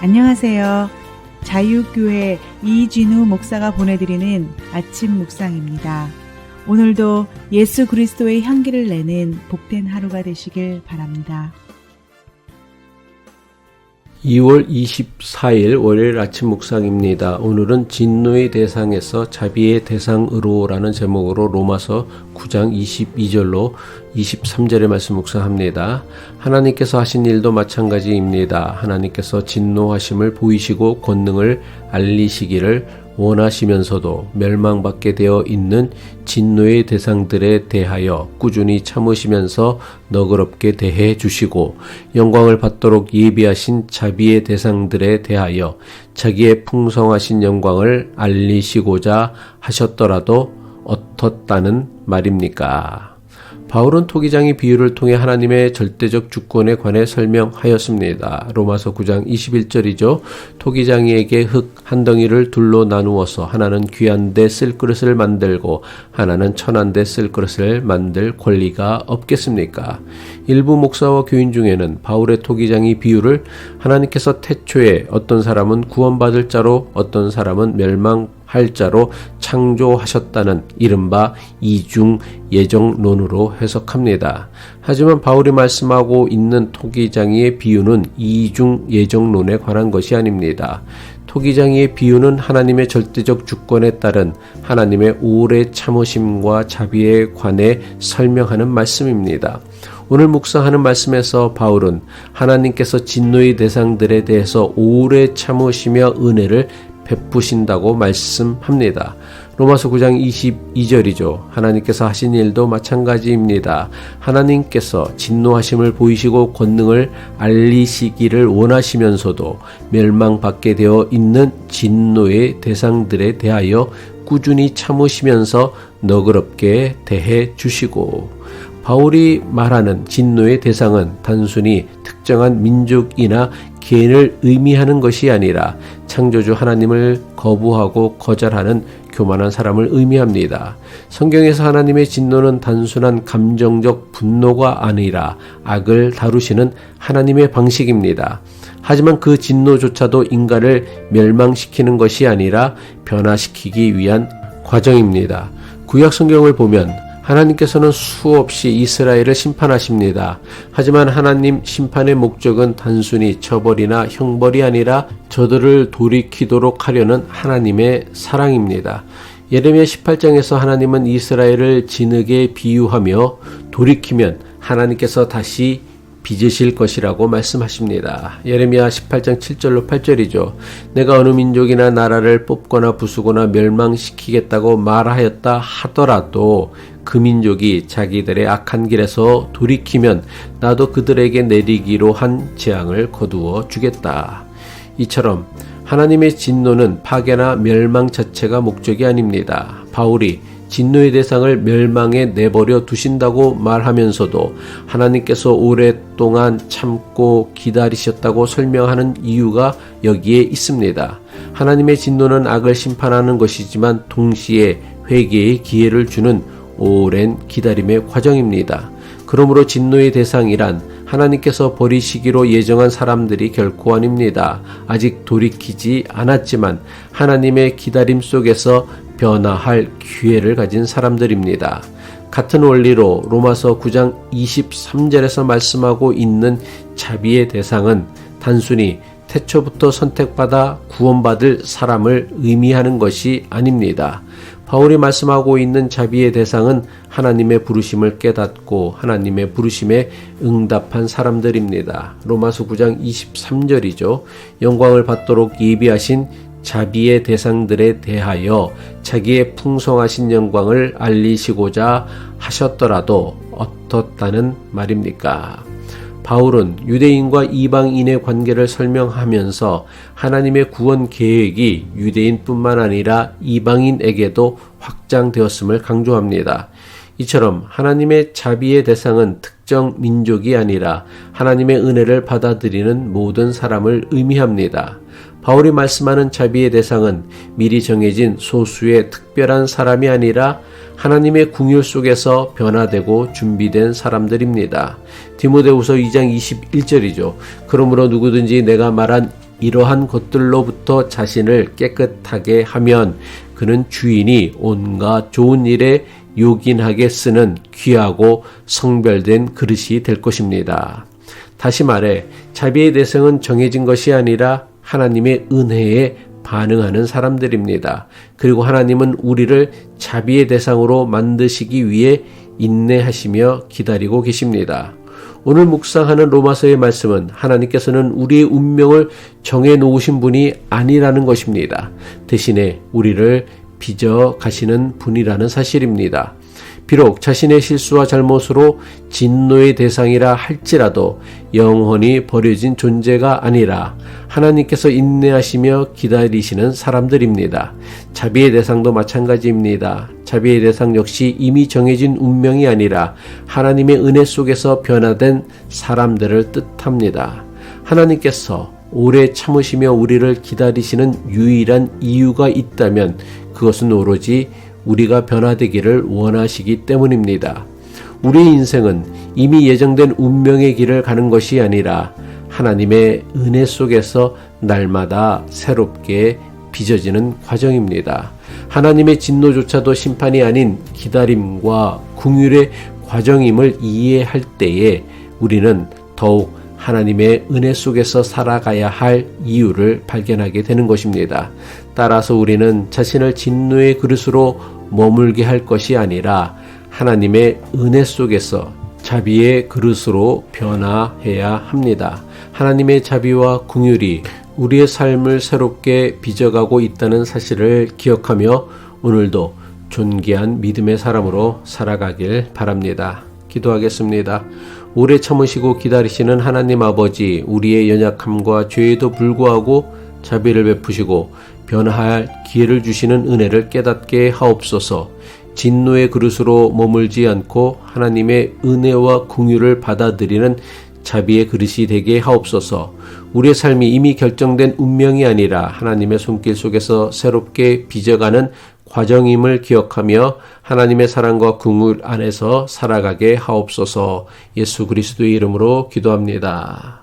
안녕하세요. 자유교회 이진우 목사가 보내드리는 아침 묵상입니다. 오늘도 예수 그리스도의 향기를 내는 복된 하루가 되시길 바랍니다. 2월 24일 월요일 아침 묵상입니다. 오늘은 진노의 대상에서 자비의 대상으로라는 제목으로 로마서 9장 22절로 23절의 말씀 묵상합니다. 하나님께서 하신 일도 마찬가지입니다. 하나님께서 진노하심을 보이시고 권능을 알리시기를 원하시면서도 멸망받게 되어 있는 진노의 대상들에 대하여 꾸준히 참으시면서 너그럽게 대해 주시고 영광을 받도록 예비하신 자비의 대상들에 대하여 자기의 풍성하신 영광을 알리시고자 하셨더라도 어떻다는 말입니까? 바울은 토기장의 비유를 통해 하나님의 절대적 주권에 관해 설명하였습니다. 로마서 9장 21절이죠. 토기장이에게 흙 한 덩이를 둘로 나누어서 하나는 귀한 데 쓸 그릇을 만들고 하나는 천한 데 쓸 그릇을 만들 권리가 없겠습니까? 일부 목사와 교인 중에는 바울의 토기장의 비유를 하나님께서 태초에 어떤 사람은 구원받을 자로 어떤 사람은 멸망할 자로 창조하셨다는 이른바 이중 예정론으로 해석합니다. 하지만 바울이 말씀하고 있는 토기장이의 비유는 이중 예정론에 관한 것이 아닙니다. 토기장이의 비유는 하나님의 절대적 주권에 따른 하나님의 오래 참으심과 자비에 관해 설명하는 말씀입니다. 오늘 묵상하는 말씀에서 바울은 하나님께서 진노의 대상들에 대해서 오래 참으시며 은혜를 베푸신다고 말씀합니다. 로마서 9장 22절이죠. 하나님께서 하신 일도 마찬가지입니다. 하나님께서 진노하심을 보이시고 권능을 알리시기를 원하시면서도 멸망받게 되어 있는 진노의 대상들에 대하여 꾸준히 참으시면서 너그럽게 대해 주시고 바울이 말하는 진노의 대상은 단순히 특정한 민족이나 개인을 의미하는 것이 아니라 창조주 하나님을 거부하고 거절하는 교만한 사람을 의미합니다. 성경에서 하나님의 진노는 단순한 감정적 분노가 아니라 악을 다루시는 하나님의 방식입니다. 하지만 그 진노조차도 인간을 멸망시키는 것이 아니라 변화시키기 위한 과정입니다. 구약 성경을 보면 하나님께서는 수없이 이스라엘을 심판하십니다. 하지만 하나님 심판의 목적은 단순히 처벌이나 형벌이 아니라 저들을 돌이키도록 하려는 하나님의 사랑입니다. 예레미야 18장에서 하나님은 이스라엘을 진흙에 비유하며 돌이키면 하나님께서 다시 빚으실 것이라고 말씀하십니다. 예레미야 18장 7절로 8절이죠. 내가 어느 민족이나 나라를 뽑거나 부수거나 멸망시키겠다고 말하였다 하더라도 그 민족이 자기들의 악한 길에서 돌이키면 나도 그들에게 내리기로 한 재앙을 거두어 주겠다. 이처럼 하나님의 진노는 파괴나 멸망 자체가 목적이 아닙니다. 바울이 진노의 대상을 멸망에 내버려 두신다고 말하면서도 하나님께서 오랫동안 참고 기다리셨다고 설명하는 이유가 여기에 있습니다. 하나님의 진노는 악을 심판하는 것이지만 동시에 회개의 기회를 주는 오랜 기다림의 과정입니다. 그러므로 진노의 대상이란 하나님께서 버리시기로 예정한 사람들이 결코 아닙니다. 아직 돌이키지 않았지만 하나님의 기다림 속에서 변화할 기회를 가진 사람들입니다. 같은 원리로 로마서 9장 23절에서 말씀하고 있는 자비의 대상은 단순히 태초부터 선택받아 구원받을 사람을 의미하는 것이 아닙니다. 바울이 말씀하고 있는 자비의 대상은 하나님의 부르심을 깨닫고 하나님의 부르심에 응답한 사람들입니다. 로마서 9장 23절이죠. 영광을 받도록 예비하신 자비의 대상들에 대하여 자기의 풍성하신 영광을 알리시고자 하셨더라도 어떻다는 말입니까? 바울은 유대인과 이방인의 관계를 설명하면서 하나님의 구원 계획이 유대인뿐만 아니라 이방인에게도 확장되었음을 강조합니다. 이처럼 하나님의 자비의 대상은 특정 민족이 아니라 하나님의 은혜를 받아들이는 모든 사람을 의미합니다. 바울이 말씀하는 자비의 대상은 미리 정해진 소수의 특별한 사람이 아니라 하나님의 궁율 속에서 변화되고 준비된 사람들입니다. 디모데후서 2장 21절이죠. 그러므로 누구든지 내가 말한 이러한 것들로부터 자신을 깨끗하게 하면 그는 주인이 온갖 좋은 일에 요긴하게 쓰는 귀하고 성별된 그릇이 될 것입니다. 다시 말해 자비의 대상은 정해진 것이 아니라 하나님의 은혜에 반응하는 사람들입니다. 그리고 하나님은 우리를 자비의 대상으로 만드시기 위해 인내하시며 기다리고 계십니다. 오늘 묵상하는 로마서의 말씀은 하나님께서는 우리의 운명을 정해 놓으신 분이 아니라는 것입니다. 대신에 우리를 빚어 가시는 분이라는 사실입니다. 비록 자신의 실수와 잘못으로 진노의 대상이라 할지라도 영원히 버려진 존재가 아니라 하나님께서 인내하시며 기다리시는 사람들입니다. 자비의 대상도 마찬가지입니다. 자비의 대상 역시 이미 정해진 운명이 아니라 하나님의 은혜 속에서 변화된 사람들을 뜻합니다. 하나님께서 오래 참으시며 우리를 기다리시는 유일한 이유가 있다면 그것은 오로지 우리가 변화되기를 원하시기 때문입니다. 우리의 인생은 이미 예정된 운명의 길을 가는 것이 아니라 하나님의 은혜 속에서 날마다 새롭게 빚어지는 과정입니다. 하나님의 진노조차도 심판이 아닌 기다림과 긍휼의 과정임을 이해할 때에 우리는 더욱 하나님의 은혜 속에서 살아가야 할 이유를 발견하게 되는 것입니다. 따라서 우리는 자신을 진노의 그릇으로 머물게 할 것이 아니라 하나님의 은혜 속에서 자비의 그릇으로 변화해야 합니다. 하나님의 자비와 긍휼이 우리의 삶을 새롭게 빚어가고 있다는 사실을 기억하며 오늘도 존귀한 믿음의 사람으로 살아가길 바랍니다. 기도하겠습니다. 오래 참으시고 기다리시는 하나님 아버지, 우리의 연약함과 죄에도 불구하고 자비를 베푸시고 변화할 기회를 주시는 은혜를 깨닫게 하옵소서. 진노의 그릇으로 머물지 않고 하나님의 은혜와 긍휼을 받아들이는 자비의 그릇이 되게 하옵소서. 우리의 삶이 이미 결정된 운명이 아니라 하나님의 손길 속에서 새롭게 빚어가는 과정임을 기억하며 하나님의 사랑과 긍휼 안에서 살아가게 하옵소서. 예수 그리스도의 이름으로 기도합니다.